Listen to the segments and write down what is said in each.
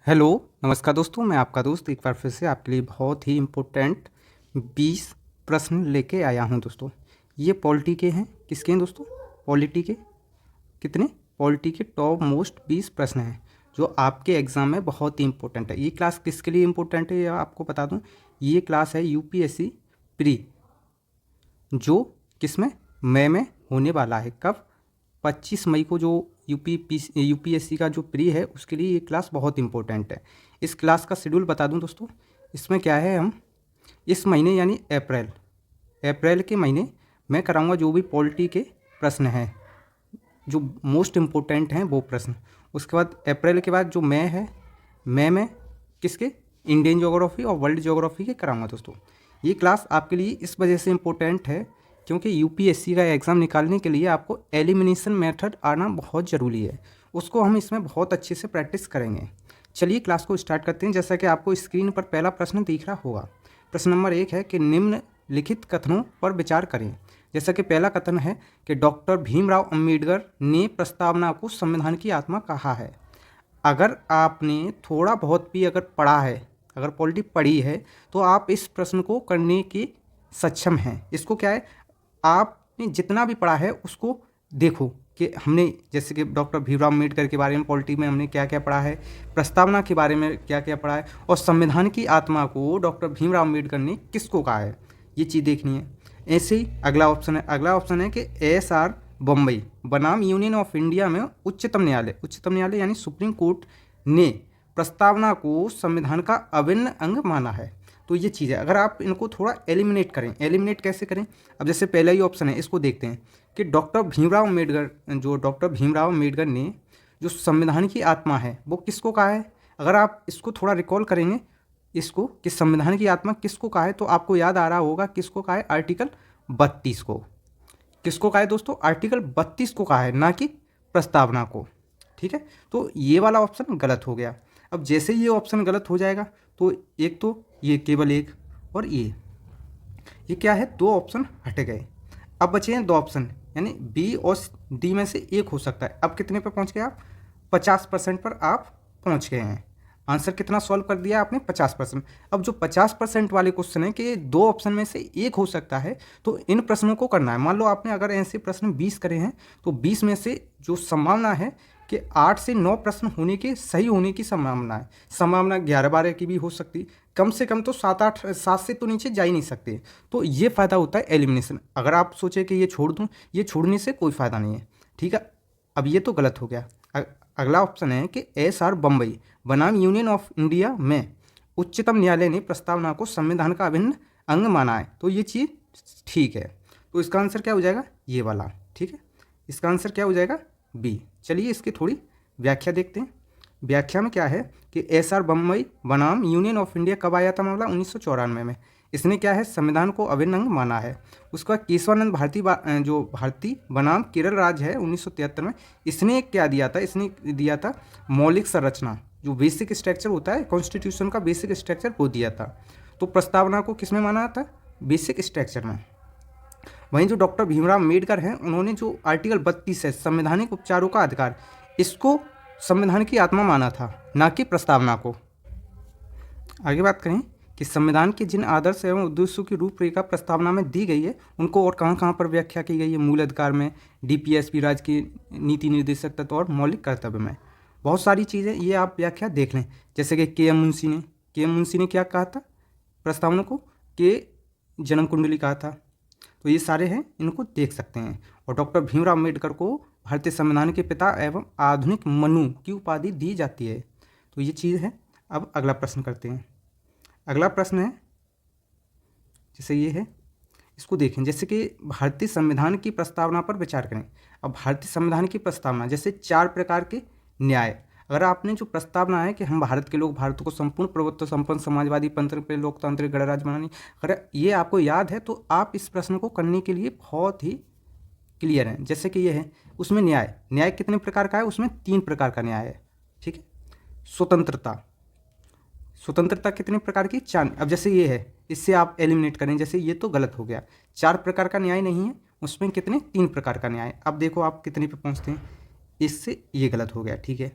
Hello, नमस्कार दोस्तों। मैं आपका दोस्त एक बार फिर से आपके लिए बहुत ही इम्पोर्टेंट 20 प्रश्न लेके आया हूं दोस्तों। ये पॉलिटी के हैं। किसके हैं दोस्तों? पॉलिटी के। कितने? पॉलिटी के टॉप मोस्ट 20 प्रश्न हैं जो आपके एग्ज़ाम में बहुत ही इंपॉर्टेंट है। ये क्लास किसके लिए इम्पोर्टेंट है ये आपको बता दूं। ये क्लास है यूपीएससी प्री, जो किसमें? मई में होने वाला है। कब? 25 मई को। जो यूपीएससी का जो प्री है उसके लिए ये क्लास बहुत इंपॉर्टेंट है। इस क्लास का शेड्यूल बता दूं दोस्तों। इसमें क्या है, हम इस महीने यानी अप्रैल के महीने मैं कराऊंगा जो भी पॉलिटी के प्रश्न हैं, जो मोस्ट इम्पोर्टेंट हैं वो प्रश्न। उसके बाद अप्रैल के बाद जो मई है, मई में किसके? इंडियन ज्योग्राफी और वर्ल्ड ज्योग्राफी के कराऊंगा दोस्तों। ये क्लास आपके लिए इस वजह से इम्पोर्टेंट है क्योंकि यूपीएससी का एग्ज़ाम निकालने के लिए आपको एलिमिनेशन मेथड आना बहुत ज़रूरी है। उसको हम इसमें बहुत अच्छे से प्रैक्टिस करेंगे। चलिए क्लास को स्टार्ट करते हैं। जैसा कि आपको स्क्रीन पर पहला प्रश्न दिख रहा होगा। प्रश्न नंबर 1 है कि निम्नलिखित कथनों पर विचार करें। जैसा कि पहला कथन है कि डॉक्टर भीमराव अंबेडकर ने प्रस्तावना को संविधान की आत्मा कहा है। अगर आपने थोड़ा बहुत भी अगर पढ़ा है, अगर पॉलिटी पढ़ी है, तो आप इस प्रश्न को करने के सक्षम हैं। इसको क्या है, आपने जितना भी पढ़ा है उसको देखो कि हमने जैसे कि डॉक्टर भीमराव अम्बेडकर के बारे में पॉलिटी में हमने क्या क्या पढ़ा है, प्रस्तावना के बारे में क्या क्या पढ़ा है, और संविधान की आत्मा को डॉक्टर भीमराव अम्बेडकर ने किसको कहा है, ये चीज़ देखनी है। ऐसे ही अगला ऑप्शन है कि एस आर बम्बई बनाम यूनियन ऑफ इंडिया में उच्चतम न्यायालय यानी सुप्रीम कोर्ट ने प्रस्तावना को संविधान का अभिन्न अंग माना है। तो ये चीज़ है। अगर आप इनको थोड़ा एलिमिनेट कैसे करें? अब जैसे पहला ही ऑप्शन है, इसको देखते हैं कि डॉक्टर भीमराव अम्बेडकर ने जो संविधान की आत्मा है वो किसको कहा है। अगर आप इसको थोड़ा रिकॉल करेंगे इसको कि संविधान की आत्मा किसको कहा है, तो आपको याद आ रहा होगा किसको कहा है, आर्टिकल 32 को। किसको कहा है दोस्तों? आर्टिकल 32 को कहा है, ना कि प्रस्तावना को। ठीक है, तो ये वाला ऑप्शन गलत हो गया। अब जैसे ये ऑप्शन गलत हो जाएगा तो एक तो ये केवल एक, और ये क्या है, दो ऑप्शन हट गए। अब बचे हैं दो ऑप्शन, यानी बी और डी में से एक हो सकता है। अब कितने पे पहुंच गए आप? 50% पर आप पहुंच गए हैं। आंसर कितना सॉल्व कर दिया आपने? 50%। अब जो 50% वाले क्वेश्चन है कि दो ऑप्शन में से एक हो सकता है, तो इन प्रश्नों को करना है। मान लो आपने अगर ऐसे प्रश्न 20 करे हैं तो 20 में से जो संभावना है कि 8 से 9 प्रश्न होने के सही होने की संभावना है। संभावना 11-12 की भी हो सकती, कम से कम तो 7 से तो नीचे जा ही नहीं सकते। तो ये फ़ायदा होता है एलिमिनेशन। अगर आप सोचे कि ये छोड़ दूँ, ये छोड़ने से कोई फ़ायदा नहीं है। ठीक है, अब ये तो गलत हो गया। अगला ऑप्शन है कि एस.आर. बम्बई बनाम यूनियन ऑफ इंडिया में उच्चतम न्यायालय ने प्रस्तावना को संविधान का अभिन्न अंग माना है। तो ये चीज़ ठीक है। तो इसका आंसर क्या हो जाएगा? ये वाला। ठीक है, इसका आंसर क्या हो जाएगा? बी। चलिए इसकी थोड़ी व्याख्या देखते हैं। व्याख्या में क्या है कि एस.आर. बम्बई बनाम यूनियन ऑफ इंडिया कब आया था मामला? 1994 में। इसने क्या है, संविधान को अभिन्न अंग माना है। उसका केशवानंद जो भारती बनाम केरल राज्य है 1973 में, इसने क्या दिया था? इसने दिया था मौलिक संरचना, जो बेसिक स्ट्रक्चर होता है कॉन्स्टिट्यूशन का, बेसिक स्ट्रक्चर वो दिया था। तो प्रस्तावना को किस में माना था? बेसिक स्ट्रक्चर में। वहीं जो डॉक्टर भीमराव अम्बेडकर हैं, उन्होंने जो आर्टिकल 32 है संवैधानिक उपचारों का अधिकार, इसको संविधान की आत्मा माना था, ना कि प्रस्तावना को। आगे बात करें कि संविधान के जिन आदर्श एवं उद्देश्यों की रूपरेखा प्रस्तावना में दी गई है, उनको और कहाँ कहाँ पर व्याख्या की गई है? मूल अधिकार में, डीपीएसपी, राज्य की नीति निर्देशक तत्व और मौलिक कर्तव्य में। बहुत सारी चीज़ें, ये आप व्याख्या देख लें। जैसे कि के एम मुंशी ने क्या कहा था प्रस्तावना को? के जन्म कुंडली कहा था। तो ये सारे हैं, इनको देख सकते हैं। और डॉक्टर भीमराव अम्बेडकर को भारतीय संविधान के पिता एवं आधुनिक मनु की उपाधि दी जाती है। तो ये चीज़ है। अब अगला प्रश्न करते हैं। अगला प्रश्न है, जैसे ये है, इसको देखें। जैसे कि भारतीय संविधान की प्रस्तावना पर विचार करें। अब भारतीय संविधान की प्रस्तावना, जैसे 4 प्रकार के न्याय। अगर आपने जो प्रस्तावना है कि हम भारत के लोग भारत को संपूर्ण प्रभुत्व संपन्न समाजवादी पंथ पे लोकतांत्रिक गणराज्य बनानी, अगर ये आपको याद है तो आप इस प्रश्न को करने के लिए बहुत ही क्लियर हैं। जैसे कि ये है, उसमें न्याय कितने प्रकार का है? उसमें 3 प्रकार का न्याय है। ठीक है, स्वतंत्रता कितने प्रकार की? 4। अब जैसे ये है, इससे आप एलिमिनेट करें। जैसे ये तो गलत हो गया, 4 प्रकार का न्याय नहीं है, उसमें कितने? 3 प्रकार का न्याय। अब देखो आप कितने पे पहुंचते हैं, इससे ये गलत हो गया। ठीक है,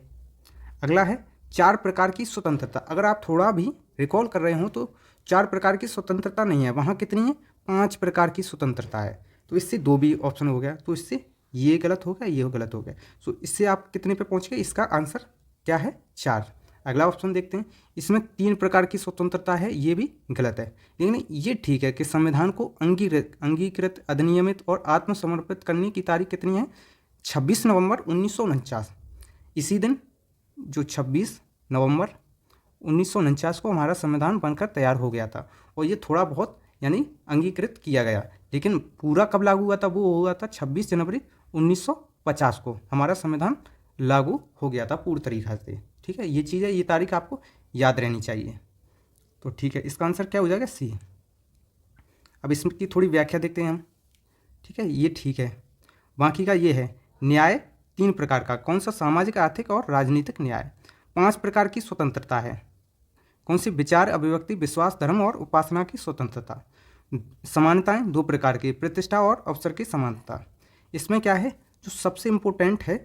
अगला है 4 प्रकार की स्वतंत्रता, अगर आप थोड़ा भी रिकॉल कर रहे हो तो 4 प्रकार की स्वतंत्रता नहीं है, वहाँ कितनी है, 5 प्रकार की स्वतंत्रता है। तो इससे 2 भी ऑप्शन हो गया, तो इससे ये गलत हो गया, ये गलत हो गया। सो इससे आप कितने पे पहुँच गए, इसका आंसर क्या है, 4। अगला ऑप्शन देखते हैं, इसमें 3 प्रकार की स्वतंत्रता है, ये भी गलत है। लेकिन ये ठीक है कि संविधान को अंगीकृत, अधिनियमित और आत्मसमर्पित करने की तारीख कितनी है, 26 नवंबर 1949। इसी दिन जो 26 नवंबर 1949 को हमारा संविधान बनकर तैयार हो गया था, और ये थोड़ा बहुत यानी अंगीकृत किया गया, लेकिन पूरा कब लागू हुआ था, वो हुआ था 26 जनवरी 1950 को हमारा संविधान लागू हो गया था पूरी तरीक़ा से। ठीक है, ये चीज़ है, ये तारीख आपको याद रहनी चाहिए। तो ठीक है, इसका आंसर क्या हो जाएगा, सी। अब इसकी थोड़ी व्याख्या देखते हैं हम। ठीक है, ये ठीक है। बाकी का ये है, न्याय 3 प्रकार का, कौन सा, सामाजिक, आर्थिक और राजनीतिक न्याय। 5 प्रकार की स्वतंत्रता है, कौन सी, विचार, अभिव्यक्ति, विश्वास, धर्म और उपासना की स्वतंत्रता। समानताएं 2 प्रकार की, प्रतिष्ठा और अवसर की समानता। इसमें क्या है, जो सबसे इम्पोर्टेंट है,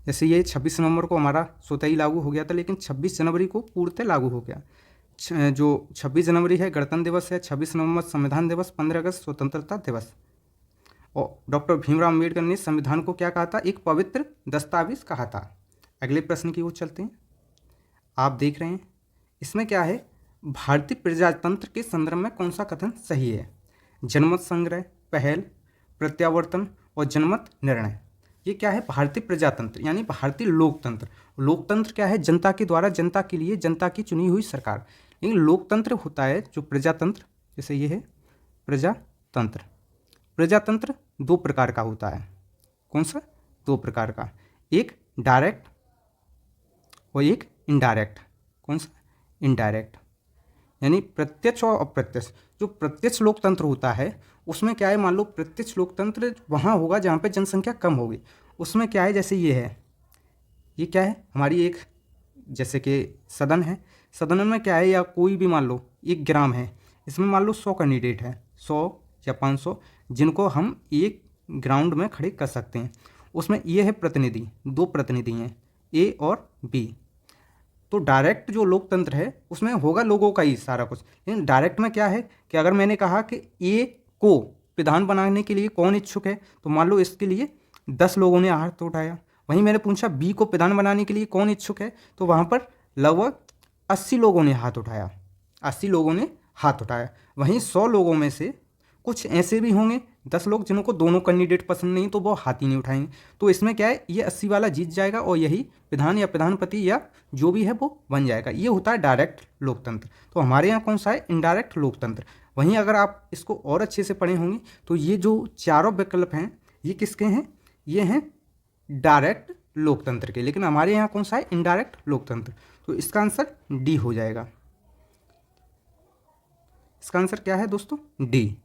जैसे ये 26 नवंबर को हमारा स्वतः ही लागू हो गया था, लेकिन 26 जनवरी को पूर्णतः लागू हो गया। जो 26 जनवरी है गणतंत्र दिवस है, 26 नवंबर संविधान दिवस, 15 अगस्त स्वतंत्रता दिवस। और डॉक्टर भीमराव अम्बेडकर ने संविधान को क्या कहा था, एक पवित्र दस्तावेज कहा था। अगले प्रश्न की ओर चलते हैं। आप देख रहे हैं इसमें क्या है, भारतीय प्रजातंत्र के संदर्भ में कौन सा कथन सही है। जनमत संग्रह, पहल, प्रत्यावर्तन और जनमत निर्णय। ये क्या है, भारतीय प्रजातंत्र यानी भारतीय लोकतंत्र। लोकतंत्र क्या है, जनता के द्वारा, जनता के लिए, जनता की चुनी हुई सरकार। लेकिन लोकतंत्र होता है जो प्रजातंत्र, जैसे ये है प्रजातंत्र। प्रजातंत्र 2 प्रकार का होता है, कौन सा, 2 प्रकार का, एक डायरेक्ट और एक इनडायरेक्ट। कौन सा, इनडायरेक्ट, यानी प्रत्यक्ष और अप्रत्यक्ष। जो प्रत्यक्ष लोकतंत्र होता है उसमें क्या है, मान लो प्रत्यक्ष लोकतंत्र वहाँ होगा जहाँ पे जनसंख्या कम होगी। उसमें क्या है, जैसे ये है, ये क्या है, हमारी एक जैसे कि सदन है, सदन में क्या है, या कोई भी मान लो एक ग्राम है, इसमें मान लो 100 कैंडिडेट हैं, 100 या 500, जिनको हम एक ग्राउंड में खड़े कर सकते हैं। उसमें ये है प्रतिनिधि, 2 प्रतिनिधि हैं, ए और बी। तो डायरेक्ट जो लोकतंत्र है उसमें होगा लोगों का ही सारा कुछ। लेकिन डायरेक्ट में क्या है कि अगर मैंने कहा कि ए को प्रधान बनाने के लिए कौन इच्छुक है, तो मान लो इसके लिए 10 लोगों ने हाथ उठाया। वहीं मैंने पूछा बी को प्रधान बनाने के लिए कौन इच्छुक है, तो वहाँ पर लगभग 80 लोगों ने हाथ उठाया, 80 लोगों ने हाथ उठाया। वहीं 100 लोगों में से कुछ ऐसे भी होंगे 10 लोग जिनको दोनों कैंडिडेट पसंद नहीं, तो वो हाथ ही नहीं उठाएंगे। तो इसमें क्या है, ये 80 वाला जीत जाएगा और यही प्रधान या प्रधानपति या जो भी है वो बन जाएगा। ये होता है डायरेक्ट लोकतंत्र। तो हमारे यहाँ कौन सा है, इनडायरेक्ट लोकतंत्र। वहीं अगर आप इसको और अच्छे से पढ़े होंगे तो ये जो चारों विकल्प हैं ये किसके हैं, ये हैं डायरेक्ट लोकतंत्र के। लेकिन हमारे यहाँ कौन सा है, इनडायरेक्ट लोकतंत्र। तो इसका आंसर डी हो जाएगा। इसका आंसर क्या है दोस्तों, डी।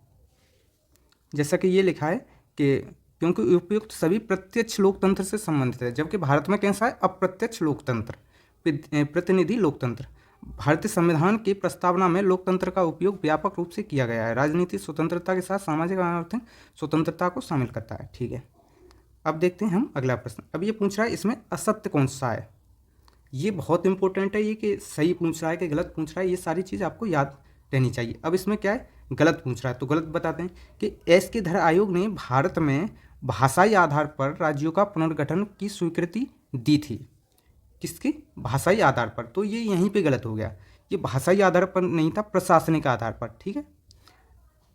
जैसा कि ये लिखा है कि क्योंकि उपयुक्त सभी प्रत्यक्ष लोकतंत्र से संबंधित है, जबकि भारत में कैसा है, अप्रत्यक्ष लोकतंत्र, प्रतिनिधि लोकतंत्र। भारतीय संविधान की प्रस्तावना में लोकतंत्र का उपयोग व्यापक रूप से किया गया है, राजनीतिक स्वतंत्रता के साथ सामाजिक और आर्थिक स्वतंत्रता को शामिल करता है। ठीक है, अब देखते हैं हम अगला प्रश्न। अब ये पूछ रहा है इसमें असत्य कौन सा है। ये बहुत इंपॉर्टेंट है, ये कि सही पूछ रहा है कि गलत पूछ रहा है, ये सारी चीज़ आपको याद रहनी चाहिए। अब इसमें क्या है, गलत पूछ रहा है, तो गलत बताते हैं कि एस के धर आयोग ने भारत में भाषाई आधार पर राज्यों का पुनर्गठन की स्वीकृति दी थी। किसकी, भाषाई आधार पर। तो ये यहीं पे गलत हो गया, ये भाषाई आधार पर नहीं था, प्रशासनिक आधार पर। ठीक है,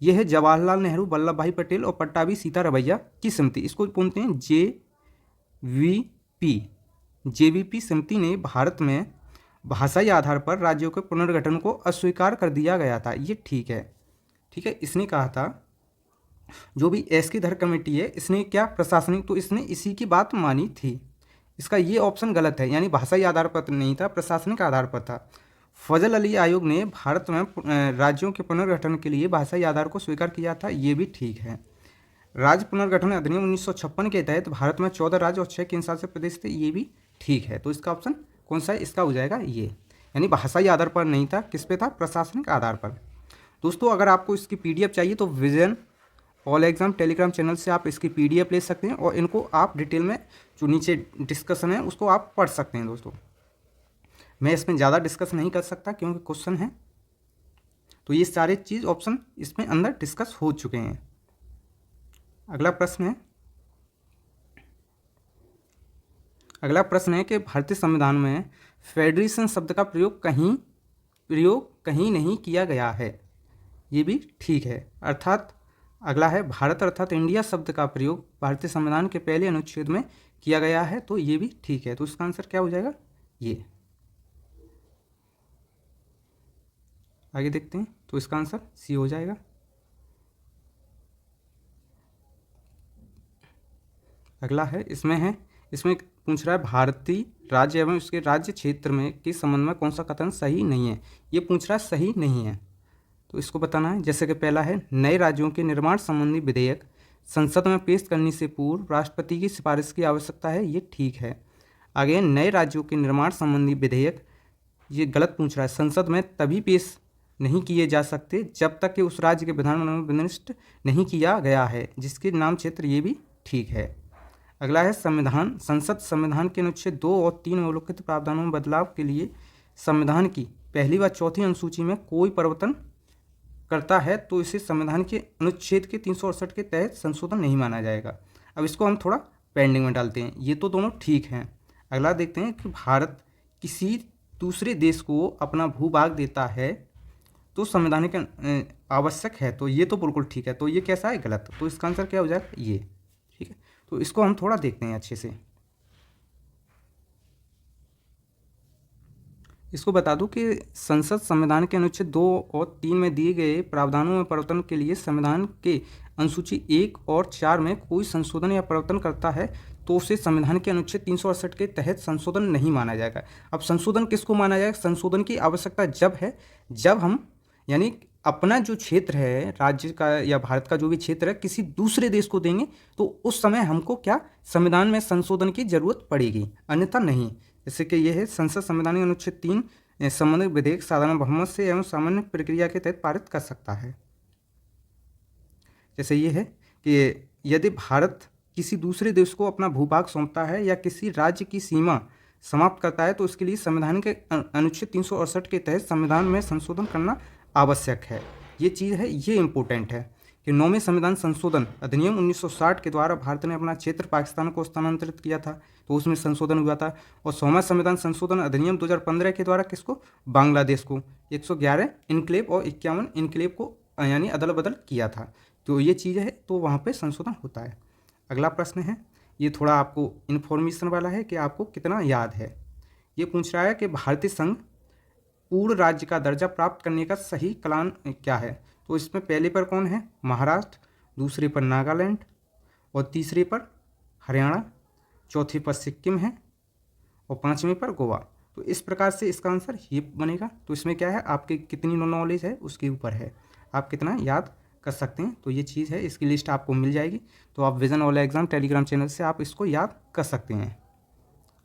यह है जवाहरलाल नेहरू, वल्लभ भाई पटेल और पट्टाभी सीतारमैया की समिति, इसको बोलते हैं JVP समिति ने भारत में भाषाई आधार पर राज्यों के पुनर्गठन को अस्वीकार कर दिया गया था। ये ठीक है, ठीक है। इसने कहा था जो भी एस की धर कमेटी है इसने क्या, प्रशासनिक, तो इसने इसी की बात मानी थी। इसका ये ऑप्शन गलत है, यानी भाषाई आधार पर नहीं था, प्रशासनिक आधार पर था। फजल अली आयोग ने भारत में राज्यों के पुनर्गठन के लिए भाषाई आधार को स्वीकार किया था, ये भी ठीक है। राज्य पुनर्गठन अधिनियम 1956 के तहत भारत में 14 राज्य और 6 केंद्रशासित प्रदेश थे, ये भी ठीक है। तो इसका ऑप्शन कौन सा है, इसका हो जाएगा ये, यानी भाषाई आधार पर नहीं था, किस पे था, प्रशासनिक आधार पर। दोस्तों अगर आपको इसकी PDF चाहिए तो vision all exam Telegram channel से आप इसकी PDF ले सकते हैं और इनको आप डिटेल में जो नीचे डिस्कशन है उसको आप पढ़ सकते हैं दोस्तों। मैं इसमें ज़्यादा डिस्कस नहीं कर सकता क्योंकि क्वेश्चन है, तो ये सारे चीज़ ऑप्शन इसमें अंदर डिस्कस हो चुके हैं। अगला प्रश्न है कि भारतीय संविधान में फेडरेशन शब्द का प्रयोग कहीं नहीं किया गया है। ये भी ठीक है। अर्थात अगला है भारत अर्थात इंडिया शब्द का प्रयोग भारतीय संविधान के पहले अनुच्छेद में किया गया है, तो ये भी ठीक है। तो इसका आंसर क्या हो जाएगा? ये। आगे देखते हैं, तो इसका आंसर सी हो जाएगा। अगला है इसमें पूछ रहा है भारतीय राज्य एवं उसके राज्य क्षेत्र में के संबंध में कौन सा कथन सही नहीं है। ये पूछ रहा है सही नहीं है, तो इसको बताना है। जैसे कि पहला है नए राज्यों के निर्माण संबंधी विधेयक संसद में पेश करने से पूर्व राष्ट्रपति की सिफारिश की आवश्यकता है। ये ठीक है। आगे नए राज्यों के निर्माण संबंधी विधेयक, ये गलत पूछ रहा है। संसद में तभी पेश नहीं किए जा सकते जब तक कि उस राज्य के विधानमंडल में विनिष्ट नहीं किया गया है जिसके नाम क्षेत्र। ये भी ठीक है। अगला है संसद संविधान के अनुच्छेद 2 और 3 में उल्लिखित प्रावधानों में बदलाव के लिए संविधान की पहली व चौथी अनुसूची में कोई परिवर्तन करता है तो इसे संविधान के अनुच्छेद के 368 के तहत संशोधन नहीं माना जाएगा। अब इसको हम थोड़ा पेंडिंग में डालते हैं। ये तो दोनों ठीक हैं। अगला देखते हैं कि भारत किसी दूसरे देश को अपना भूभाग देता है तो संवैधानिक आवश्यक है, तो ये तो बिल्कुल ठीक है। तो ये कैसा है? गलत। तो इसका आंसर क्या हो जाएगा? ये। ठीक है, तो इसको हम थोड़ा देखते हैं अच्छे से। इसको बता दूं कि संसद संविधान के अनुच्छेद 2 और 3 में दिए गए प्रावधानों में परिवर्तन के लिए संविधान के अनुसूची 1 और 4 में कोई संशोधन या परिवर्तन करता है तो उसे संविधान के अनुच्छेद 368 के तहत संशोधन नहीं माना जाएगा। अब संशोधन किसको माना जाएगा? संशोधन की आवश्यकता जब हम यानी अपना जो क्षेत्र है राज्य का या भारत का जो भी क्षेत्र है किसी दूसरे देश को देंगे तो उस समय हमको क्या संविधान में संशोधन की जरूरत पड़ेगी, अन्यथा नहीं। जैसे कि यह है संसद संवैधानिक अनुच्छेद 3 संबंधित विधेयक साधारण बहुमत से एवं सामान्य प्रक्रिया के तहत पारित कर सकता है। जैसे ये है कि यदि भारत किसी दूसरे देश को अपना भूभाग सौंपता है या किसी राज्य की सीमा समाप्त करता है तो उसके लिए संविधान के अनुच्छेद 368 के तहत संविधान में संशोधन करना आवश्यक है। ये चीज़ है, ये इम्पोर्टेंट है कि 9वें संविधान संशोधन अधिनियम 1960 के द्वारा भारत ने अपना क्षेत्र पाकिस्तान को स्थानांतरित किया था तो उसमें संशोधन हुआ था। और 100वां संविधान संशोधन अधिनियम 2015 के द्वारा किसको? बांग्लादेश को 111 इनक्लेव और 51 इनक्लेव को यानी अदल बदल किया था। तो ये चीज़ है, तो वहाँ पर संशोधन होता है। अगला प्रश्न है, ये थोड़ा आपको इन्फॉर्मेशन वाला है कि आपको कितना याद है। ये पूछ रहा है कि भारतीय संघ पूर्ण राज्य का दर्जा प्राप्त करने का सही कलान क्या है। तो इसमें पहले पर कौन है? महाराष्ट्र, दूसरे पर नागालैंड और तीसरे पर हरियाणा, चौथे पर सिक्किम है और पांचवें पर गोवा। तो इस प्रकार से इसका आंसर ये बनेगा। तो इसमें क्या है, आपकी कितनी नॉलेज है उसके ऊपर है, आप कितना याद कर सकते हैं। तो ये चीज़ है, इसकी लिस्ट आपको मिल जाएगी। तो आप vision all exam Telegram channel से आप इसको याद कर सकते हैं।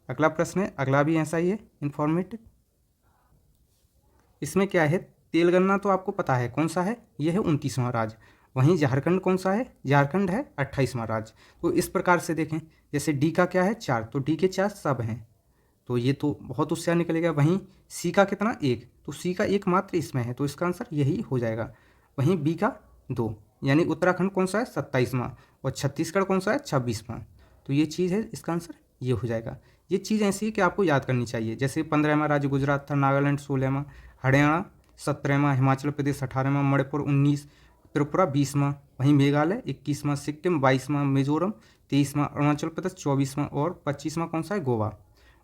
अगला प्रश्न है, अगला भी ऐसा ही है इन्फॉर्मेटिव। इसमें क्या है, तेलंगाना तो आपको पता है कौन सा है, यह है 29वां राज्य। वहीं झारखंड कौन सा है? झारखंड है 28वां राज्य। तो इस प्रकार से देखें, जैसे डी का क्या है 4, तो डी के 4 सब हैं, तो ये तो बहुत उससे निकलेगा। वहीं सी का कितना? 1, तो सी का 1 मात्र इसमें है, तो इसका आंसर यही हो जाएगा। वहीं बी का 2, यानी उत्तराखंड कौन सा है? 27वां, और छत्तीसगढ़ कौन सा है? 26वां। तो ये चीज़ है, इसका आंसर ये हो जाएगा। ये चीज़ ऐसी है कि आपको याद करनी चाहिए। जैसे 15वां राज्य गुजरात था, नागालैंड 16वां, हरियाणा 17वां, हिमाचल प्रदेश 18वां, मणिपुर 19, त्रिपुरा 20वां, वहीं मेघालय 21वां, सिक्किम 22वां, मिजोरम 23वां, अरुणाचल प्रदेश 24वां और 25वां कौन सा है? गोवा,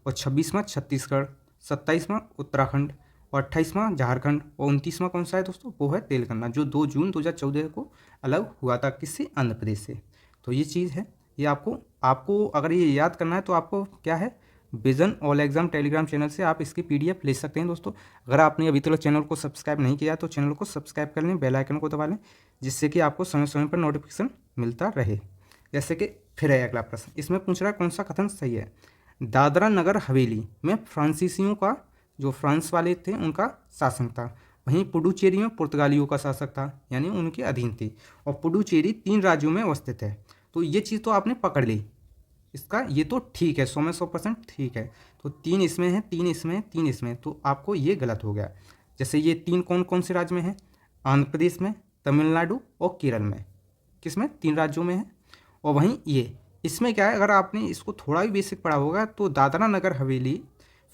और 26वां छत्तीसगढ़, 27वां उत्तराखंड और 28वां झारखंड और 29वां कौन सा है दोस्तों? वो है तेलंगाना, जो 2 जून 2014 को अलग हुआ था किससे? आंध्र प्रदेश से। तो ये चीज़ है, ये आपको अगर ये याद करना है तो आपको क्या है, vision all exam Telegram channel से आप इसकी PDF ले सकते हैं दोस्तों। अगर आपने अभी तक चैनल को सब्सक्राइब नहीं किया तो चैनल को सब्सक्राइब कर लें, बेल आइकन को दबा लें, जिससे कि आपको समय समय पर नोटिफिकेशन मिलता रहे। जैसे कि फिर है अगला प्रश्न, इसमें पूछ रहा है कौन सा कथन सही है। दादरा नगर हवेली में फ्रांसीसियों का, जो फ्रांस वाले थे उनका शासन था, वहीं पुडुचेरी में पुर्तगालियों का शासक था, यानी उनके अधीन थी। और पुडुचेरी 3 राज्यों में अवस्थित है। तो ये चीज़ तो आपने पकड़ ली, इसका ये तो ठीक है, 100 में 100% ठीक है। तो 3 इसमें है, 3 इसमें है, 3 इसमें, तो आपको ये गलत हो गया। जैसे ये 3 कौन कौन से राज्य में है? आंध्र प्रदेश में, तमिलनाडु और केरल में। किसमें? 3 राज्यों में है। और वहीं ये इसमें क्या है, अगर आपने इसको थोड़ा भी बेसिक पढ़ा होगा तो दादरा नगर हवेली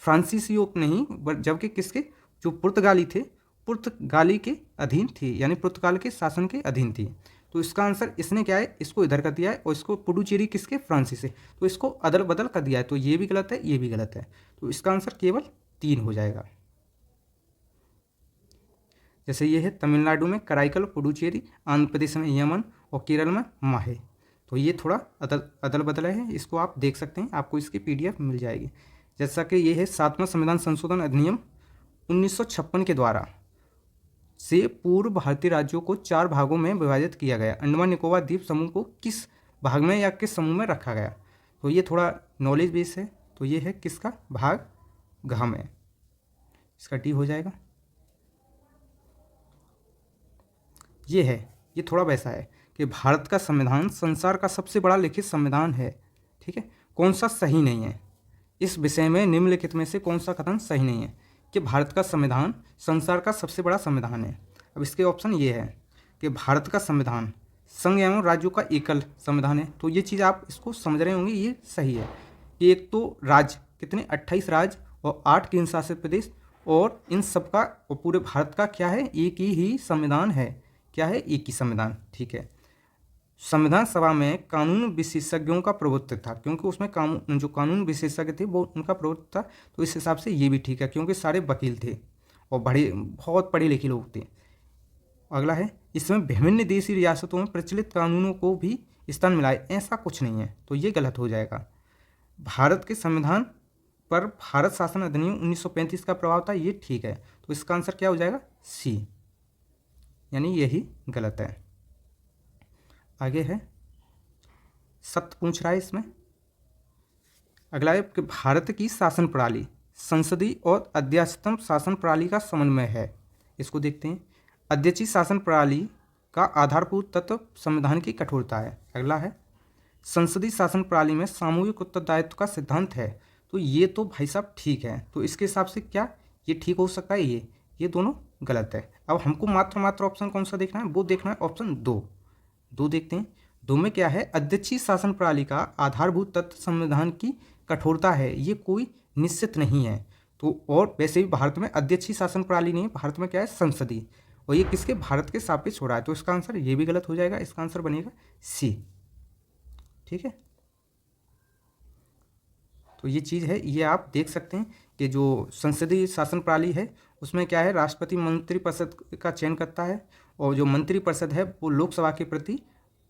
फ्रांसीसियों नहीं, जबकि किसके, जो पुर्तगाली थे, पुर्तगाली के अधीन थी, यानी पुर्तगाल के शासन के अधीन थी। तो इसका आंसर इसने क्या है, इसको इधर कर दिया है और इसको पुडुचेरी किसके, फ्रांसी से, तो इसको अदल बदल कर दिया है। तो ये भी गलत है, ये भी गलत है। तो इसका आंसर केवल 3 हो जाएगा। जैसे ये है तमिलनाडु में कराईकल, पुडुचेरी, आंध्र प्रदेश में यमन और केरल में माहे। तो ये थोड़ा अदल बदल है, इसको आप देख सकते हैं, आपको इसकी PDF मिल जाएगी। जैसा कि ये है 7वां संविधान संशोधन अधिनियम 1956 के द्वारा से पूर्व भारतीय राज्यों को 4 भागों में विभाजित किया गया। अंडमान निकोबार द्वीप समूह को किस भाग में या किस समूह में रखा गया? तो ये थोड़ा नॉलेज बेस है। तो ये है किसका भाग? घ में। इसका डी हो जाएगा। ये है, ये थोड़ा वैसा है कि भारत का संविधान संसार का सबसे बड़ा लिखित संविधान है। ठीक है, कौन सा सही नहीं है? इस विषय में निम्नलिखित में से कौन सा कथन सही नहीं है कि भारत का संविधान संसार का सबसे बड़ा संविधान है? अब इसके ऑप्शन ये है कि भारत का संविधान संघ एवं राज्यों का एकल संविधान है। तो ये चीज़ आप इसको समझ रहे होंगे, ये सही है कि एक तो राज्य कितने, 28 राज्य और 8 केंद्र शासित प्रदेश, और इन सब का और पूरे भारत का क्या है, एक ही संविधान है। क्या है? एक ही संविधान। ठीक है, संविधान सभा में कानून विशेषज्ञों का प्रभुत्व था, क्योंकि उसमें जो कानून विशेषज्ञ थे वो उनका प्रभुत्व था। तो इस हिसाब से ये भी ठीक है, क्योंकि सारे वकील थे और बहुत पढ़े लिखे लोग थे। अगला है, इसमें विभिन्न देशी रियासतों में प्रचलित कानूनों को भी स्थान मिला है। ऐसा कुछ नहीं है, तो ये गलत हो जाएगा। भारत के संविधान पर भारत शासन अधिनियम 1935 का प्रभाव था, ये ठीक है। तो इसका आंसर क्या हो जाएगा? सी, यानी यही गलत है। आगे है, सत्य पूछ रहा है इसमें। अगला है कि भारत की शासन प्रणाली संसदीय और अध्यक्षतम शासन प्रणाली का समन्वय है। इसको देखते हैं। अध्यक्षीय शासन प्रणाली का आधारभूत तत्व संविधान की कठोरता है। अगला है, संसदीय शासन प्रणाली में सामूहिक उत्तरदायित्व का सिद्धांत है। तो ये तो भाई साहब ठीक है। तो इसके हिसाब से क्या ये ठीक हो सकता है? ये दोनों गलत है। अब हमको मात्र ऑप्शन कौन सा देखना है? वो देखना है ऑप्शन 2 देखते हैं। 2 में क्या है? अध्यक्षीय शासन प्रणाली का आधारभूत तत्व संविधान की कठोरता है। ये कोई निश्चित नहीं है। तो और वैसे भी भारत में अध्यक्षीय शासन प्रणाली नहीं है, भारत में क्या है? संसदीय। और ये किसके? भारत के सापेक्ष हो रहा है। तो इसका आंसर ये भी गलत हो जाएगा। इसका आंसर बनेगा सी। ठीक है, तो ये चीज़ है, ये आप देख सकते हैं कि जो संसदीय शासन प्रणाली है उसमें क्या है? राष्ट्रपति मंत्रिपरिषद का चयन करता है और जो मंत्रिपरिषद है वो लोकसभा के प्रति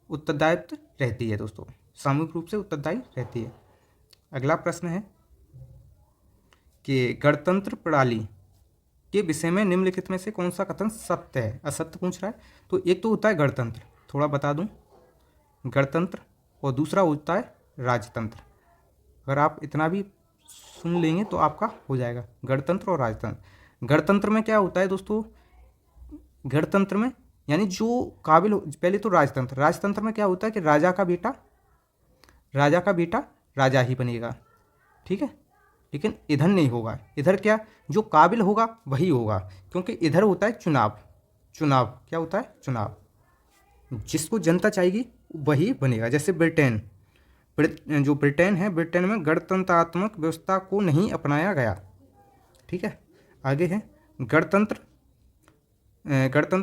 उत्तरदायित्व रहती है। दोस्तों, सामूहिक रूप से उत्तरदायी रहती है। अगला प्रश्न है कि गणतंत्र प्रणाली के विषय में निम्नलिखित में से कौन सा कथन सत्य है? असत्य पूछ रहा है। तो एक तो होता है गणतंत्र, थोड़ा बता दूं, गणतंत्र, और दूसरा होता है राजतंत्र। अगर आप इतना भी सुन लेंगे तो आपका हो जाएगा, गणतंत्र और राजतंत्र। गणतंत्र में क्या होता है दोस्तों? गणतंत्र में यानी जो काबिल, पहले तो राजतंत्र में क्या होता है कि राजा का बेटा राजा ही बनेगा। ठीक है, लेकिन इधर नहीं होगा। इधर क्या, जो काबिल होगा वही होगा, क्योंकि इधर होता है चुनाव। क्या होता है? चुनाव। जिसको जनता चाहेगी वही बनेगा। जैसे ब्रिटेन है, ब्रिटेन में गणतंत्रात्मक व्यवस्था को नहीं अपनाया गया। ठीक है, आगे है, गणतंत्र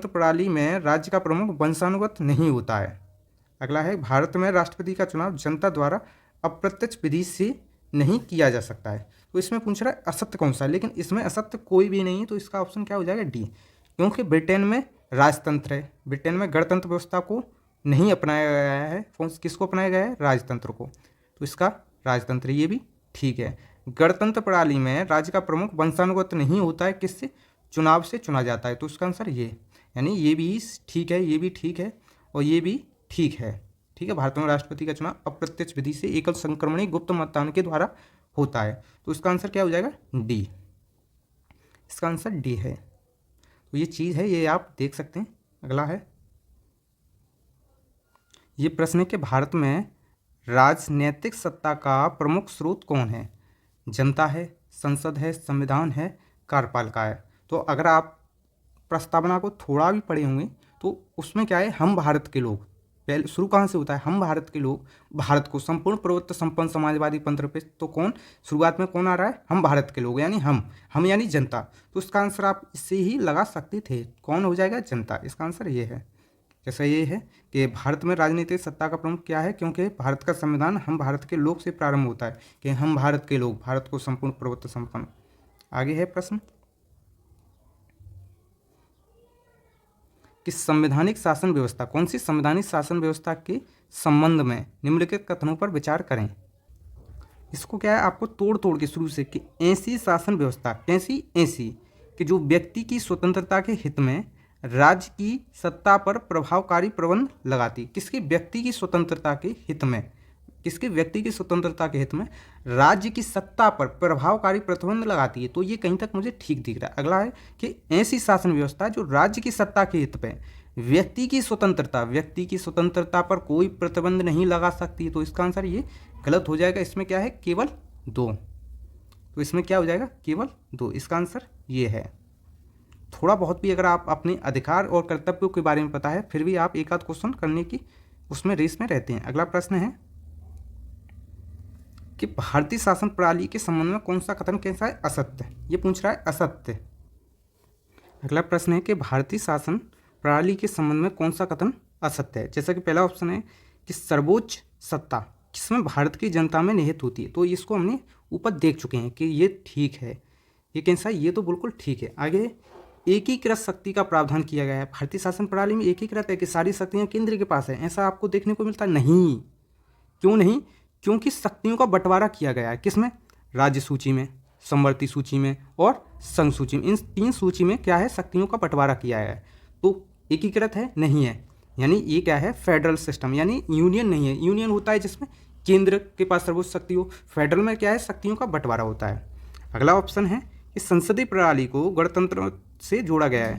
प्रणाली में राज्य का प्रमुख वंशानुगत नहीं होता है। अगला है, भारत में राष्ट्रपति का चुनाव जनता द्वारा अप्रत्यक्ष विधि से नहीं किया जा सकता है। तो इसमें पूछ रहा है असत्य कौन सा है, लेकिन इसमें असत्य कोई भी नहीं है। तो इसका ऑप्शन क्या हो जाएगा? डी, क्योंकि ब्रिटेन में राजतंत्र है, ब्रिटेन में गणतंत्र व्यवस्था को नहीं अपनाया गया है। किसको अपनाया गया है? राजतंत्र को। तो इसका राजतंत्र, ये भी ठीक है। गणतंत्र प्रणाली में राज्य का प्रमुख वंशानुगत नहीं होता है, किससे? चुनाव से चुना जाता है। तो इसका आंसर ये, यानी ये भी ठीक है, ये भी ठीक है और ये भी ठीक है। ठीक है, भारत में राष्ट्रपति का चुनाव अप्रत्यक्ष विधि से एकल संक्रमणी गुप्त मतदान के द्वारा होता है। तो इसका आंसर क्या हो जाएगा? डी। इसका आंसर डी है। तो ये चीज़ है, ये आप देख सकते हैं। अगला है, ये प्रश्न है कि भारत में राजनीतिक सत्ता का प्रमुख स्रोत कौन है? जनता है, संसद है, संविधान है, कार्यपालिका है। तो अगर आप प्रस्तावना को थोड़ा भी पढ़े होंगे तो उसमें क्या है, हम भारत के लोग, पहले शुरू कहाँ से होता है, हम भारत के लोग भारत को संपूर्ण प्रभुत्व संपन्न समाजवादी पंथ पे, तो कौन शुरुआत में कौन आ रहा है, हम भारत के लोग, यानी हम यानी जनता। तो इसका आंसर आप इससे ही लगा सकते थे, कौन हो जाएगा, जनता। इसका आंसर ये है। जैसा ये है कि भारत में राजनीतिक सत्ता का प्रमुख क्या है, क्योंकि भारत का संविधान हम भारत के लोग से प्रारंभ होता है कि हम भारत के लोग, भारत को संपूर्ण प्रभुत्व संपन्न। आगे है प्रश्न कि संवैधानिक शासन व्यवस्था, कौन सी संवैधानिक शासन व्यवस्था के संबंध में निम्नलिखित कथनों पर विचार करें। इसको क्या है, आपको तोड़ तोड़ के शुरू से कि ऐसी शासन व्यवस्था, ऐसी कि जो व्यक्ति की स्वतंत्रता के हित में राज्य की सत्ता पर प्रभावकारी प्रबंध लगाती। किसकी, व्यक्ति की स्वतंत्रता के हित में, किसके, व्यक्ति की स्वतंत्रता के हित में राज्य की सत्ता पर प्रभावकारी प्रतिबंध लगाती है। तो ये कहीं तक मुझे ठीक दिख रहा है। अगला है कि ऐसी शासन व्यवस्था जो राज्य की सत्ता के हित में व्यक्ति की स्वतंत्रता पर कोई प्रतिबंध नहीं लगा सकती। तो इसका आंसर ये गलत हो जाएगा। इसमें क्या है, केवल 2। तो इसमें क्या हो जाएगा, केवल 2। इसका आंसर ये है। थोड़ा बहुत भी अगर आप अपने अधिकार और कर्तव्यों के बारे में पता है, फिर भी आप एक आध क्वेश्चन करने की उसमें रेस में रहते हैं। अगला प्रश्न है कि भारतीय शासन प्रणाली के संबंध में कौन सा कथन कैसा है, असत्य। ये पूछ रहा है असत्य। अगला प्रश्न है कि भारतीय शासन प्रणाली के संबंध में कौन सा कथन असत्य है। जैसा कि पहला ऑप्शन है कि सर्वोच्च सत्ता किसमें, भारत की जनता में निहित होती है। तो इसको हमने ऊपर देख चुके हैं कि ये ठीक है। ये कैसा है, ये तो बिल्कुल ठीक है। आगे एकीकृत शक्ति का प्रावधान किया गया है। भारतीय शासन प्रणाली में एकीकृत है कि सारी शक्तियाँ केंद्र के पास है, ऐसा आपको देखने को मिलता नहीं। क्यों नहीं, क्योंकि शक्तियों का बंटवारा किया गया है। किसमें, राज्य सूची में, समवर्ती सूची में और संघ सूची में। इन 3 सूची में क्या है, शक्तियों का बंटवारा किया है। तो एकीकृत है, नहीं है, यानी ये क्या है, फेडरल सिस्टम, यानी यूनियन नहीं है। यूनियन होता है जिसमें केंद्र के पास सर्वोच्च शक्ति हो, फेडरल में क्या है, शक्तियों का बंटवारा होता है। अगला ऑप्शन है कि संसदीय प्रणाली को गणतंत्र से जोड़ा गया है।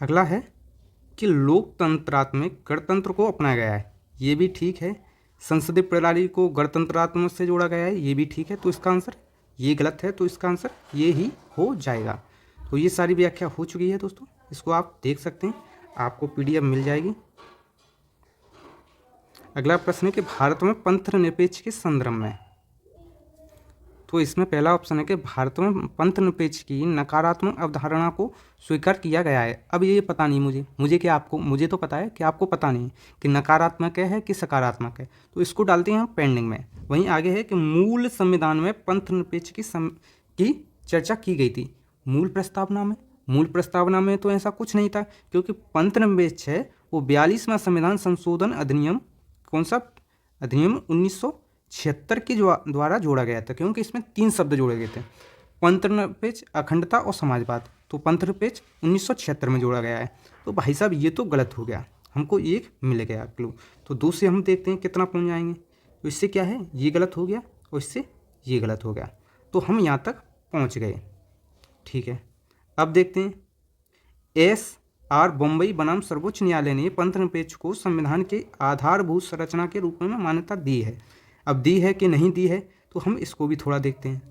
अगला है कि लोकतंत्रात्मक गणतंत्र को अपनाया गया है। ये भी ठीक है। संसदीय प्रणाली को गणतंत्रात्मक से जोड़ा गया है, ये भी ठीक है। तो इसका आंसर ये गलत है। तो इसका आंसर ये ही हो जाएगा। तो ये सारी व्याख्या हो चुकी है दोस्तों, इसको आप देख सकते हैं, आपको PDF मिल जाएगी। अगला प्रश्न है कि भारत में पंथ निरपेक्ष के संदर्भ में, तो इसमें पहला ऑप्शन है कि भारत में पंथ निरपेक्ष की नकारात्मक अवधारणा को स्वीकार किया गया है। अब ये पता नहीं मुझे क्या, आपको, मुझे तो पता है कि आपको पता नहीं कि नकारात्मक है कि सकारात्मक है। तो इसको डालते हैं हम पेंडिंग में। वहीं आगे है कि मूल संविधान में पंथ निरपेक्ष की चर्चा की गई थी। मूल प्रस्तावना में तो ऐसा कुछ नहीं था, क्योंकि पंथ निरपेक्ष है वो 42वां संविधान संशोधन अधिनियम, कौन सा अधिनियम, 1976 के द्वारा जोड़ा गया था। क्योंकि इसमें 3 शब्द जोड़े गए थे, पंथ निरपेक्ष, अखंडता और समाजवाद। तो पंथ निरपेक्ष 1976 में जोड़ा गया है। तो भाई साहब ये तो गलत हो गया, हमको एक मिल गया क्लू। तो 2 से हम देखते हैं कितना पहुंच जाएंगे। तो इससे क्या है, ये गलत हो गया और इससे ये गलत हो गया। तो हम यहाँ तक पहुँच गए, ठीक है। अब देखते हैं, SR बम्बई बनाम सर्वोच्च न्यायालय ने पंथ निरपेक्ष को संविधान के आधारभूत संरचना के रूप में मान्यता दी है। अब दी है कि नहीं दी है, तो हम इसको भी थोड़ा देखते हैं।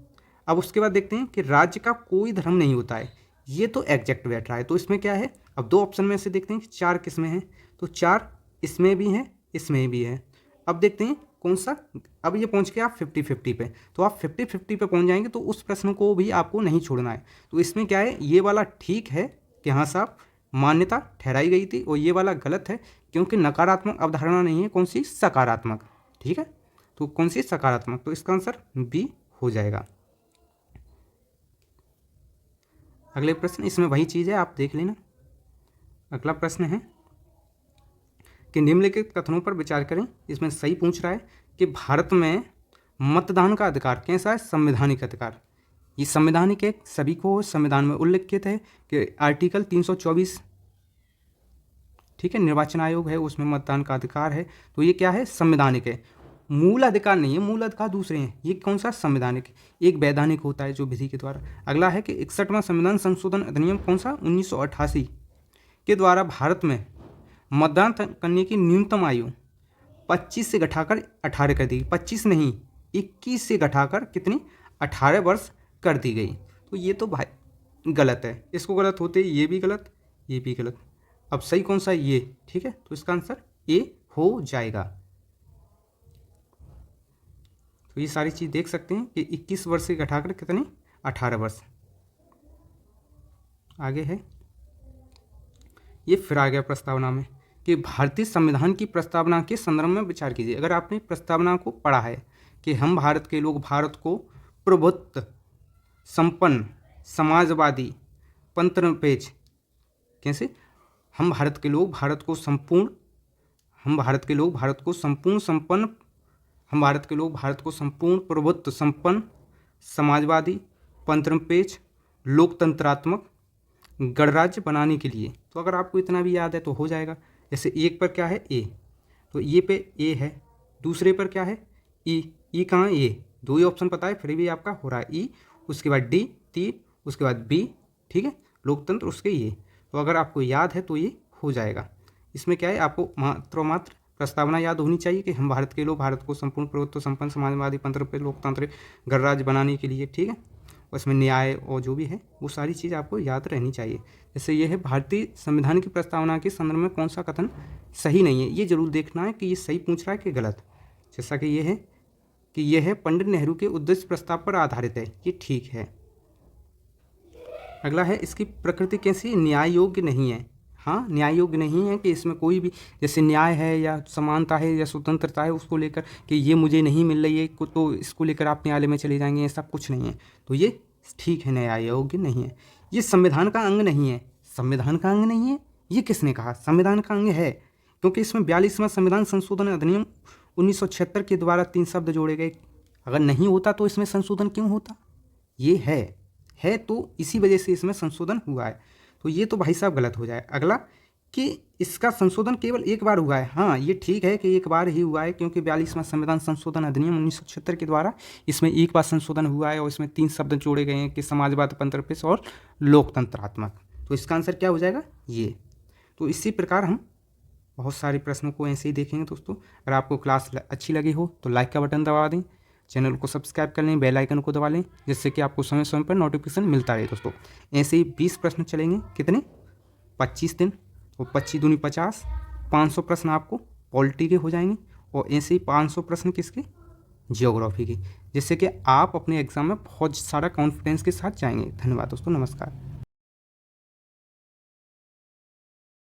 अब उसके बाद देखते हैं कि राज्य का कोई धर्म नहीं होता है। ये तो एग्जैक्ट बैठ रहा है। तो इसमें क्या है, अब 2 ऑप्शन में से देखते हैं कि 4 किसमें हैं। तो 4 इसमें भी हैं, इसमें भी है। अब देखते हैं कौन सा। अब ये पहुंच गया आप 50-50 पे। तो आप 50-50 पे पहुंच जाएंगे, तो उस प्रश्न को भी आपको नहीं छोड़ना है। तो इसमें क्या है, ये वाला ठीक है कि हाँ साहब मान्यता ठहराई गई थी, और ये वाला गलत है क्योंकि नकारात्मक अवधारणा नहीं है, कौन सी, सकारात्मक। ठीक है, तो कौन सी, सकारात्मक। तो इसका आंसर B हो जाएगा। अगले प्रश्न, इसमें वही चीज़ है, आप देख लेना। अगला प्रश्न है कि निम्नलिखित कथनों पर विचार करें। इसमें सही पूछ रहा है कि भारत में मतदान का अधिकार कैसा है, संवैधानिक अधिकार। ये संवैधानिक है, सभी को संविधान में उल्लिखित है कि आर्टिकल 324, ठीक है, निर्वाचन आयोग है, उसमें मतदान का अधिकार है। तो ये क्या है, संवैधानिक है। मूल अधिकार नहीं है, मूल अधिकार दूसरे हैं। ये कौन सा? संवैधानिक। एक वैधानिक होता है जो विधि के द्वारा। अगला है कि 61वां संविधान संशोधन अधिनियम कौन सा? 1988 के द्वारा भारत में मतदान करने की न्यूनतम आयु 25 से घटाकर 18 कर दी गई। 25 नहीं, 21 से घटाकर कितनी? 18 वर्ष कर दी गई। तो ये तो भाई गलत है, इसको गलत होते ये भी गलत, ये भी गलत। अब सही कौन सा? ये। ठीक है, तो इसका आंसर ए हो जाएगा। तो ये सारी चीज़ देख सकते हैं कि 21 वर्ष से घटाकर कितने? 18 वर्ष। आगे है, ये फिर आ गया प्रस्तावना में कि भारतीय संविधान की प्रस्तावना के संदर्भ में विचार कीजिए। अगर आपने प्रस्तावना को पढ़ा है कि हम भारत के लोग भारत को प्रभुत्व संपन्न समाजवादी पंत्र पेज, कैसे? हम भारत के लोग भारत को संपूर्ण, हम भारत के लोग भारत को संपूर्ण संपन्न, हम भारत के लोग भारत को संपूर्ण प्रभुत्व संपन्न समाजवादी पंथनिरपेक्ष लोकतंत्रात्मक गणराज्य बनाने के लिए। तो अगर आपको इतना भी याद है तो हो जाएगा। जैसे एक पर क्या है? ए, तो ये पे ए है, दूसरे पर क्या है? ई। ई कहाँ? ए। दो ही ऑप्शन पता है फिर भी आपका हो रहा है ई, उसके बाद डी 3, उसके बाद बी, ठीक है, लोकतंत्र, उसके ये। तो अगर आपको याद है तो ये हो जाएगा। इसमें क्या है? आपको मात्र प्रस्तावना याद होनी चाहिए कि हम भारत के लोग भारत को संपूर्ण प्रभुत्व संपन्न समाजवादी पंथनिरपेक्ष लोकतंत्र गणराज्य बनाने के लिए, ठीक है, उसमें न्याय और जो भी है वो सारी चीज़ आपको याद रहनी चाहिए। जैसे ये है भारतीय संविधान की प्रस्तावना के संदर्भ में कौन सा कथन सही नहीं है, ये जरूर देखना है कि ये सही पूछ रहा है कि गलत। जैसा कि ये है कि यह है पंडित नेहरू के उद्देश्य प्रस्ताव पर आधारित है, ये ठीक है। अगला है, इसकी प्रकृति कैसी? न्याय योग्य नहीं है। हाँ, न्याय योग्य नहीं है कि इसमें कोई भी जैसे न्याय है या समानता है या स्वतंत्रता है उसको लेकर कि ये मुझे नहीं मिल रही है तो इसको लेकर आप न्यायालय में चले जाएंगे, ऐसा कुछ नहीं है। तो ये ठीक है, न्याय योग्य नहीं है। ये संविधान का अंग नहीं है। संविधान का अंग नहीं है, ये किसने कहा? संविधान का अंग है, क्योंकि इसमें 42वां संविधान संशोधन अधिनियम 1976 के द्वारा 3 शब्द जोड़े गए। अगर नहीं होता तो इसमें संशोधन क्यों होता? ये है तो इसी वजह से इसमें संशोधन हुआ है। तो ये तो भाई साहब गलत हो जाए। अगला कि इसका संशोधन केवल एक बार हुआ है। हाँ, ये ठीक है कि एक बार ही हुआ है, क्योंकि 42वां संविधान संशोधन अधिनियम 1976 के द्वारा इसमें एक बार संशोधन हुआ है और इसमें 3 शब्द जोड़े गए हैं कि समाजवाद पंथनिरपेक्ष और लोकतंत्रात्मक। तो इसका आंसर क्या हो जाएगा? ये। तो इसी प्रकार हम बहुत सारे प्रश्नों को ऐसे ही देखेंगे दोस्तों। अगर आपको क्लास अच्छी लगी हो तो लाइक का बटन दबा दें, चैनल को सब्सक्राइब कर लें, बेल आइकन को दबा लें, जिससे कि आपको समय समय पर नोटिफिकेशन मिलता रहे दोस्तों। ऐसे ही 20 प्रश्न चलेंगे, कितने? 25 दिन, और 25 दूनी 50, 500 प्रश्न आपको पॉलिटी के हो जाएंगे, और ऐसे ही 500 प्रश्न किसके? जियोग्राफी के, जिससे कि आप अपने एग्जाम में बहुत सारा कॉन्फिडेंस के साथ जाएंगे। धन्यवाद दोस्तों, नमस्कार।